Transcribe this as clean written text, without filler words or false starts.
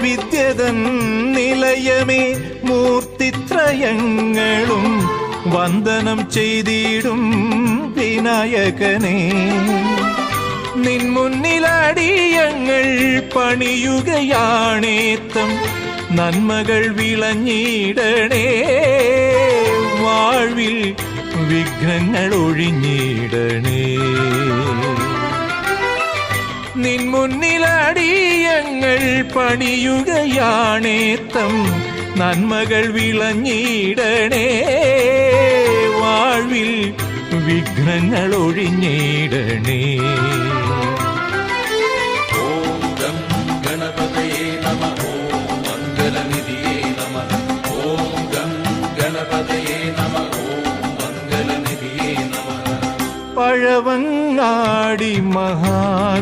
വിദ്യതൻ നിലയമേ മൂർത്തിത്രയങ്ങളും വന്ദനം ചെയ്തിടും വിനായകനേ. നിൻ മുന്നിലടിയങ്ങൾ പണിയുകയാണേത്തം നന്മകൾ വിളഞ്ഞിടണേ. വാഴ്വിൽ വിഘ്നങ്ങൾ ഒഴിഞ്ഞിടണേ. നിൻ മുന്നിലടിയങ്ങൾ പണിയുകയാണേത്തം നന്മകൾ വിളഞ്ഞിടണേ. വാഴ്വിൽ വിഘ്നങ്ങൾ ഒഴിഞ്ഞിടണേ. ഓം ഗം ഗണപതയേ നമഃ. ഓം മംഗലനിധിയേ നമഃ. ഓം ഗം ഗണപതയേ നമഃ. ഓം മംഗലനിധിയേ നമഃ. പഴവങ്ങാടി മഹാഗണപതിയേ